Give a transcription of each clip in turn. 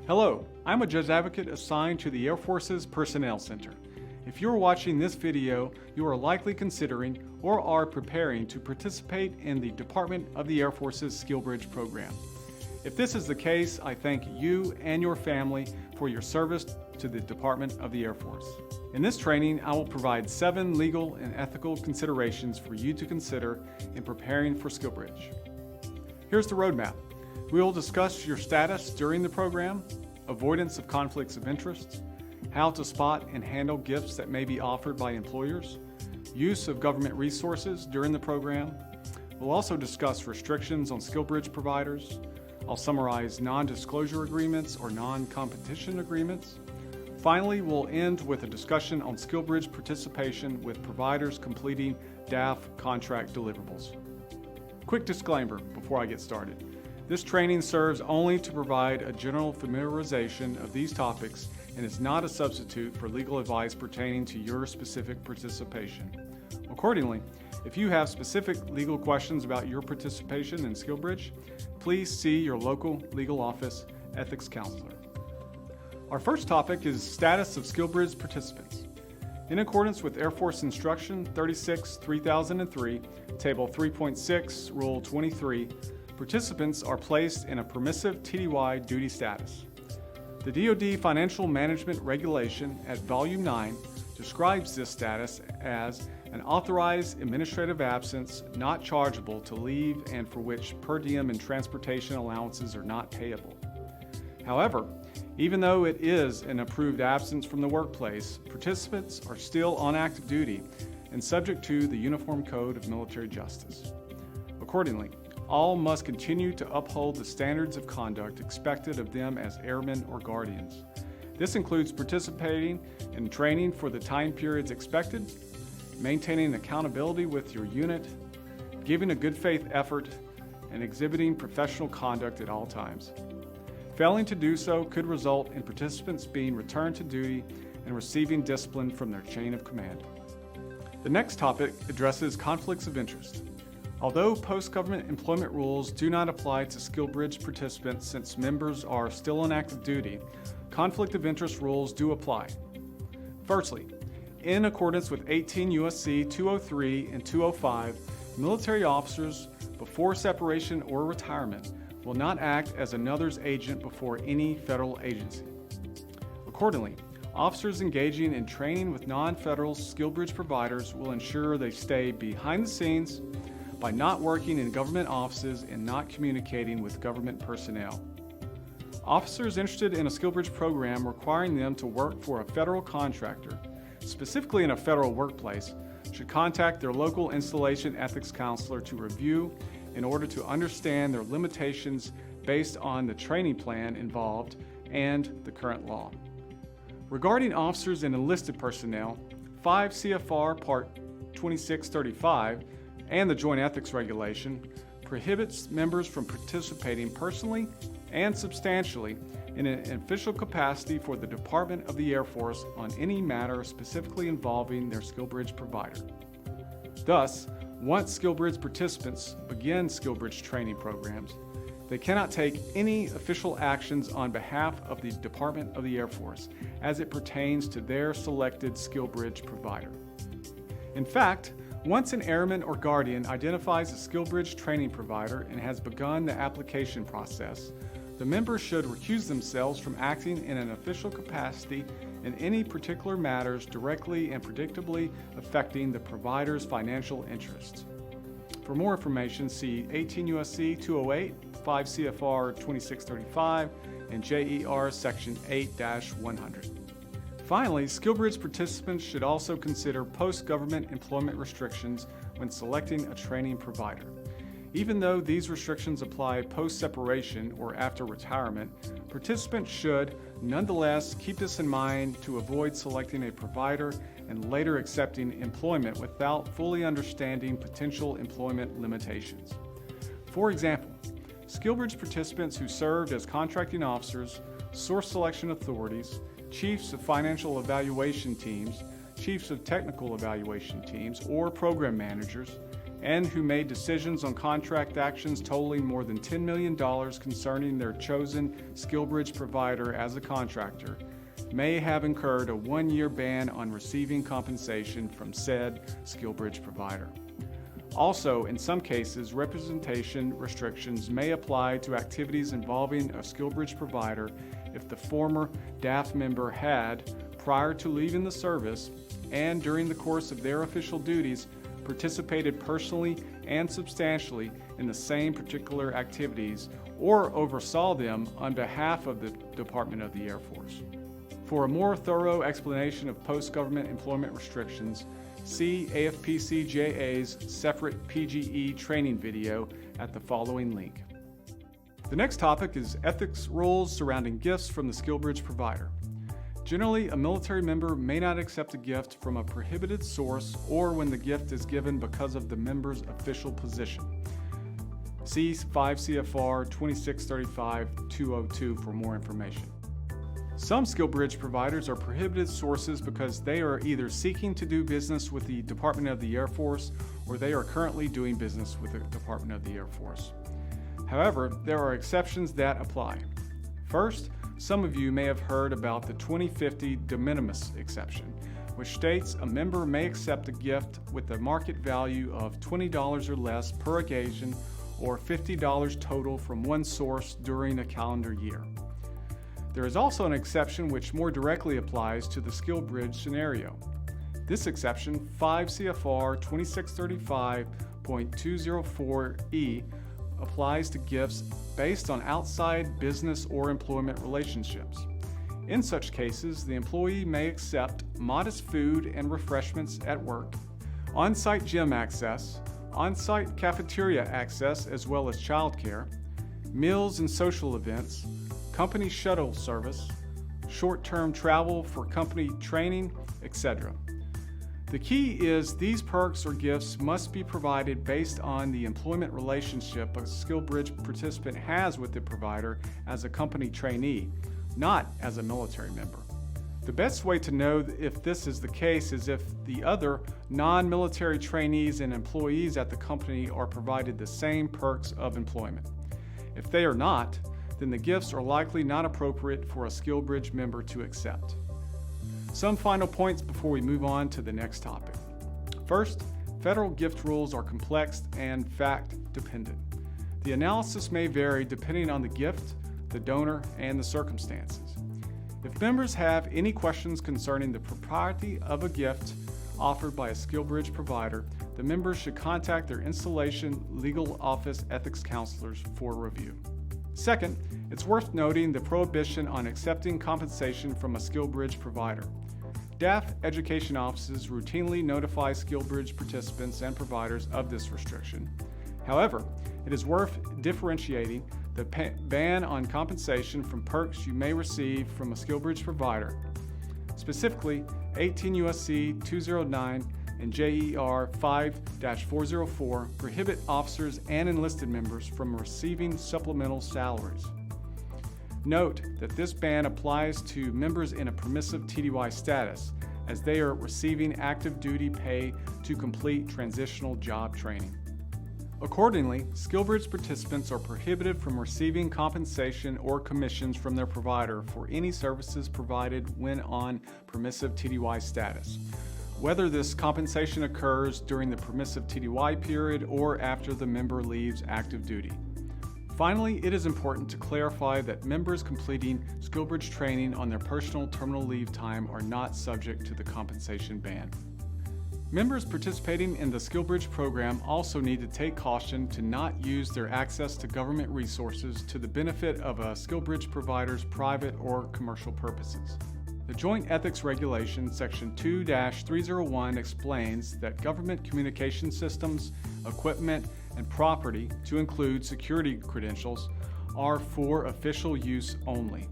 Hello, I'm a judge advocate assigned to the Air Force's Personnel Center. If you're watching this video, you are likely considering or are preparing to participate in the Department of the Air Force's SkillBridge program. If this is the case, I thank you and your family for your service to the Department of the Air Force. In this training, I will provide 7 legal and ethical considerations for you to consider in preparing for SkillBridge. Here's the roadmap. We will discuss your status during the program, avoidance of conflicts of interest, how to spot and handle gifts that may be offered by employers, use of government resources during the program. We'll also discuss restrictions on SkillBridge providers. I'll summarize non-disclosure agreements or non-competition agreements. Finally, we'll end with a discussion on SkillBridge participation with providers completing DAF contract deliverables. Quick disclaimer before I get started. This training serves only to provide a general familiarization of these topics and is not a substitute for legal advice pertaining to your specific participation. Accordingly, if you have specific legal questions about your participation in SkillBridge, please see your local legal office ethics counselor. Our first topic is status of SkillBridge participants. In accordance with Air Force Instruction 36-3003, Table 3.6, Rule 23, participants are placed in a permissive TDY duty status. The DoD Financial Management Regulation at Volume 9 describes this status as an authorized administrative absence not chargeable to leave and for which per diem and transportation allowances are not payable. However, even though it is an approved absence from the workplace, participants are still on active duty and subject to the Uniform Code of Military Justice. Accordingly, all must continue to uphold the standards of conduct expected of them as airmen or guardians. This includes participating in training for the time periods expected, maintaining accountability with your unit, giving a good faith effort, and exhibiting professional conduct at all times. Failing to do so could result in participants being returned to duty and receiving discipline from their chain of command. The next topic addresses conflicts of interest. Although post-government employment rules do not apply to SkillBridge participants since members are still on active duty, conflict of interest rules do apply. Firstly, in accordance with 18 U.S.C. 203 and 205, military officers, before separation or retirement, will not act as another's agent before any federal agency. Accordingly, officers engaging in training with non-federal SkillBridge providers will ensure they stay behind the scenes by not working in government offices and not communicating with government personnel. Officers interested in a SkillBridge program requiring them to work for a federal contractor, specifically in a federal workplace, should contact their local installation ethics counselor to review in order to understand their limitations based on the training plan involved and the current law. Regarding officers and enlisted personnel, 5 CFR Part 2635 and the Joint Ethics Regulation prohibits members from participating personally and substantially in an official capacity for the Department of the Air Force on any matter specifically involving their SkillBridge provider. Thus, once SkillBridge participants begin SkillBridge training programs, they cannot take any official actions on behalf of the Department of the Air Force as it pertains to their selected SkillBridge provider. In fact, once an airman or guardian identifies a SkillBridge training provider and has begun the application process, the member should recuse themselves from acting in an official capacity in any particular matters directly and predictably affecting the provider's financial interests. For more information, see 18 U.S.C. 208, 5 CFR 2635, and JER Section 8-100. Finally, SkillBridge participants should also consider post-government employment restrictions when selecting a training provider. Even though these restrictions apply post-separation or after retirement, participants should nonetheless keep this in mind to avoid selecting a provider and later accepting employment without fully understanding potential employment limitations. For example, SkillBridge participants who served as contracting officers, source selection authorities, chiefs of financial evaluation teams, chiefs of technical evaluation teams, or program managers, and who made decisions on contract actions totaling more than $10 million concerning their chosen SkillBridge provider as a contractor may have incurred a 1-year ban on receiving compensation from said SkillBridge provider. Also, in some cases, representation restrictions may apply to activities involving a SkillBridge provider if the former DAF member had, prior to leaving the service and during the course of their official duties, participated personally and substantially in the same particular activities or oversaw them on behalf of the Department of the Air Force. For a more thorough explanation of post-government employment restrictions, see AFPC JA's separate PGE training video at the following link. The next topic is ethics rules surrounding gifts from the SkillBridge provider. Generally, a military member may not accept a gift from a prohibited source or when the gift is given because of the member's official position. See 5 CFR 2635-202 for more information. Some SkillBridge providers are prohibited sources because they are either seeking to do business with the Department of the Air Force or they are currently doing business with the Department of the Air Force. However, there are exceptions that apply. First, some of you may have heard about the 2050 de minimis exception, which states a member may accept a gift with a market value of $20 or less per occasion or $50 total from one source during a calendar year. There is also an exception which more directly applies to the SkillBridge scenario. This exception, 5 CFR 2635.204E, applies to gifts based on outside business or employment relationships. In such cases, the employee may accept modest food and refreshments at work, on-site gym access, on-site cafeteria access as well as childcare, meals and social events, company shuttle service, short-term travel for company training, etc. The key is these perks or gifts must be provided based on the employment relationship a SkillBridge participant has with the provider as a company trainee, not as a military member. The best way to know if this is the case is if the other non-military trainees and employees at the company are provided the same perks of employment. If they are not, then the gifts are likely not appropriate for a SkillBridge member to accept. Some final points before we move on to the next topic. First, federal gift rules are complex and fact-dependent. The analysis may vary depending on the gift, the donor, and the circumstances. If members have any questions concerning the propriety of a gift offered by a SkillBridge provider, the members should contact their installation legal office ethics counselors for review. Second, it's worth noting the prohibition on accepting compensation from a SkillBridge provider. DAF education offices routinely notify SkillBridge participants and providers of this restriction. However, it is worth differentiating the ban on compensation from perks you may receive from a SkillBridge provider. Specifically, 18 U.S.C. 209 and JER 5-404 prohibit officers and enlisted members from receiving supplemental salaries. Note that this ban applies to members in a permissive TDY status, as they are receiving active duty pay to complete transitional job training. Accordingly, SkillBridge participants are prohibited from receiving compensation or commissions from their provider for any services provided when on permissive TDY status, whether this compensation occurs during the permissive TDY period or after the member leaves active duty. Finally, it is important to clarify that members completing SkillBridge training on their personal terminal leave time are not subject to the compensation ban. Members participating in the SkillBridge program also need to take caution to not use their access to government resources to the benefit of a SkillBridge provider's private or commercial purposes. The Joint Ethics Regulation Section 2-301 explains that government communication systems, equipment, and property, to include security credentials, are for official use only.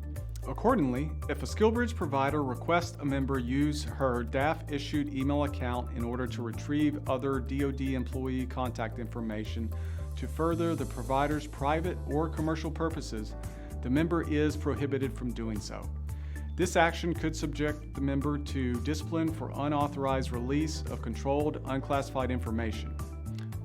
Accordingly, if a SkillBridge provider requests a member use her DAF-issued email account in order to retrieve other DoD employee contact information to further the provider's private or commercial purposes, the member is prohibited from doing so. This action could subject the member to discipline for unauthorized release of controlled, unclassified information.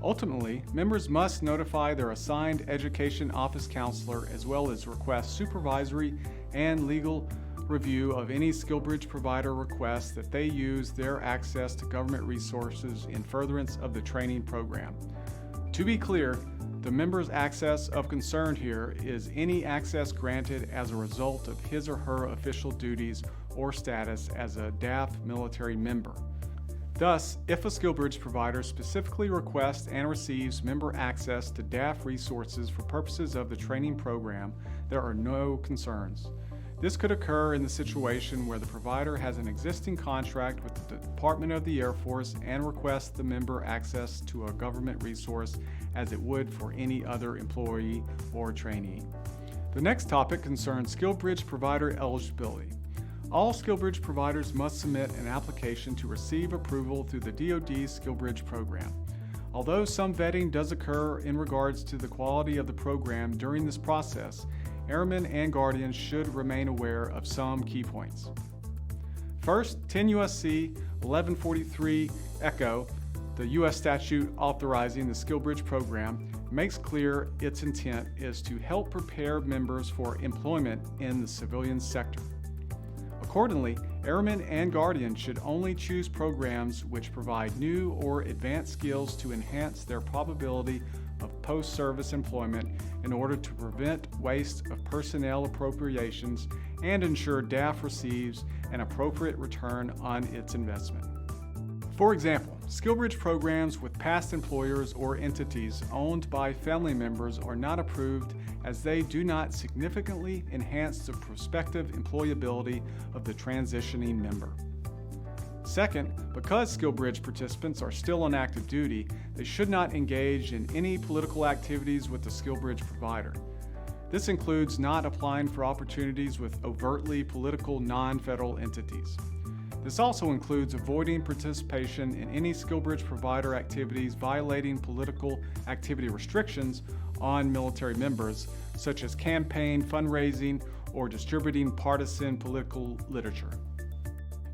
Ultimately, members must notify their assigned education office counselor as well as request supervisory and legal review of any SkillBridge provider requests that they use their access to government resources in furtherance of the training program. To be clear, the member's access of concern here is any access granted as a result of his or her official duties or status as a DAF military member. Thus, if a SkillBridge provider specifically requests and receives member access to DAF resources for purposes of the training program, there are no concerns. This could occur in the situation where the provider has an existing contract with the Department of the Air Force and requests the member access to a government resource as it would for any other employee or trainee. The next topic concerns SkillBridge provider eligibility. All SkillBridge providers must submit an application to receive approval through the DoD SkillBridge program. Although some vetting does occur in regards to the quality of the program during this process, airmen and guardians should remain aware of some key points. First, 10 U.S.C. 1143 Echo, the U.S. statute authorizing the SkillBridge program, makes clear its intent is to help prepare members for employment in the civilian sector. Accordingly, airmen and guardians should only choose programs which provide new or advanced skills to enhance their probability of post-service employment in order to prevent waste of personnel appropriations and ensure DAF receives an appropriate return on its investment. For example, SkillBridge programs with past employers or entities owned by family members are not approved as they do not significantly enhance the prospective employability of the transitioning member. Second, because SkillBridge participants are still on active duty, they should not engage in any political activities with the SkillBridge provider. This includes not applying for opportunities with overtly political non-federal entities. This also includes avoiding participation in any SkillBridge provider activities violating political activity restrictions on military members, such as campaign, fundraising, or distributing partisan political literature.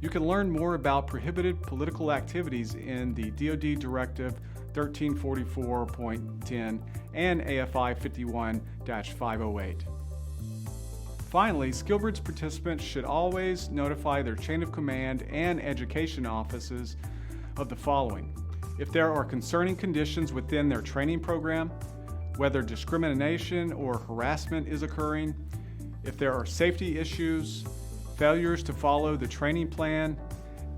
You can learn more about prohibited political activities in the DoD Directive 1344.10 and AFI 51-508. Finally, SkillBridge participants should always notify their chain of command and education offices of the following: if there are concerning conditions within their training program, whether discrimination or harassment is occurring, if there are safety issues, failures to follow the training plan,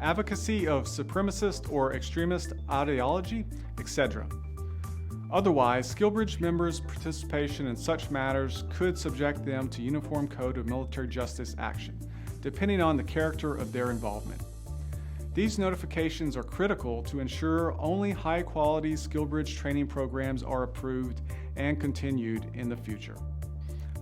advocacy of supremacist or extremist ideology, etc. Otherwise, SkillBridge members' participation in such matters could subject them to Uniform Code of Military Justice action, depending on the character of their involvement. These notifications are critical to ensure only high-quality SkillBridge training programs are approved and continued in the future.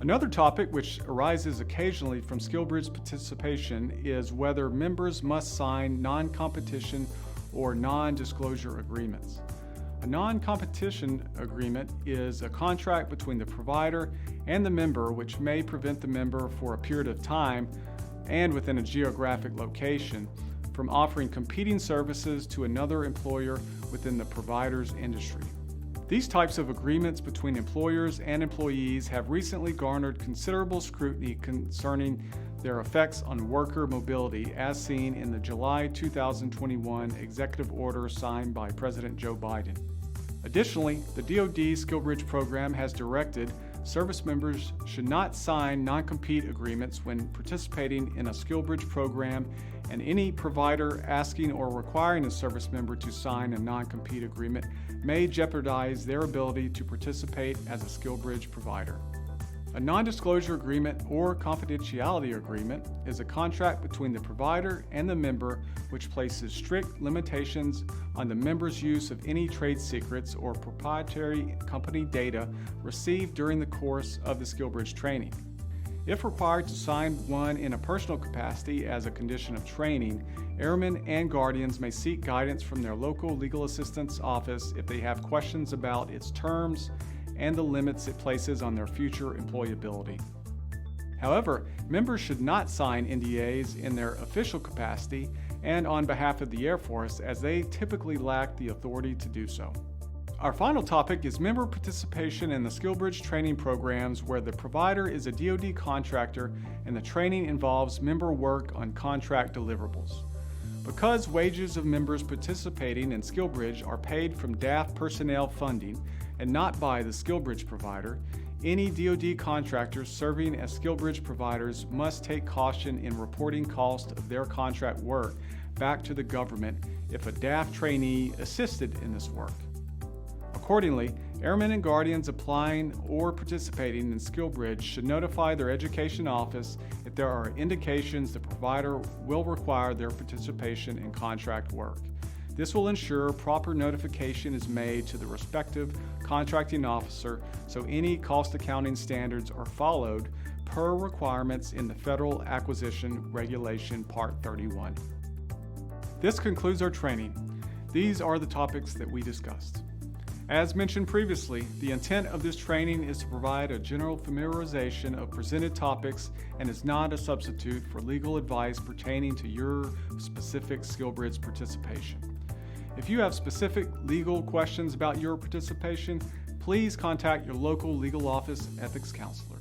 Another topic which arises occasionally from SkillBridge participation is whether members must sign non-competition or non-disclosure agreements. A non-competition agreement is a contract between the provider and the member which may prevent the member for a period of time and within a geographic location from offering competing services to another employer within the provider's industry. These types of agreements between employers and employees have recently garnered considerable scrutiny concerning their effects on worker mobility, as seen in the July 2021 executive order signed by President Joe Biden. Additionally, the DoD SkillBridge program has directed service members should not sign non-compete agreements when participating in a SkillBridge program, and any provider asking or requiring a service member to sign a non-compete agreement may jeopardize their ability to participate as a SkillBridge provider. A non-disclosure agreement or confidentiality agreement is a contract between the provider and the member which places strict limitations on the member's use of any trade secrets or proprietary company data received during the course of the SkillBridge training. If required to sign one in a personal capacity as a condition of training, airmen and guardians may seek guidance from their local legal assistance office if they have questions about its terms and the limits it places on their future employability. However, members should not sign NDAs in their official capacity and on behalf of the Air Force, as they typically lack the authority to do so. Our final topic is member participation in the SkillBridge training programs where the provider is a DoD contractor and the training involves member work on contract deliverables. Because wages of members participating in SkillBridge are paid from DAF personnel funding and not by the SkillBridge provider, any DoD contractors serving as SkillBridge providers must take caution in reporting cost of their contract work back to the government if a DAF trainee assisted in this work. Accordingly, airmen and guardians applying or participating in SkillBridge should notify their education office if there are indications the provider will require their participation in contract work. This will ensure proper notification is made to the respective contracting officer so any cost accounting standards are followed per requirements in the Federal Acquisition Regulation Part 31. This concludes our training. These are the topics that we discussed. As mentioned previously, the intent of this training is to provide a general familiarization of presented topics and is not a substitute for legal advice pertaining to your specific SkillBridge participation. If you have specific legal questions about your participation, please contact your local legal office ethics counselor.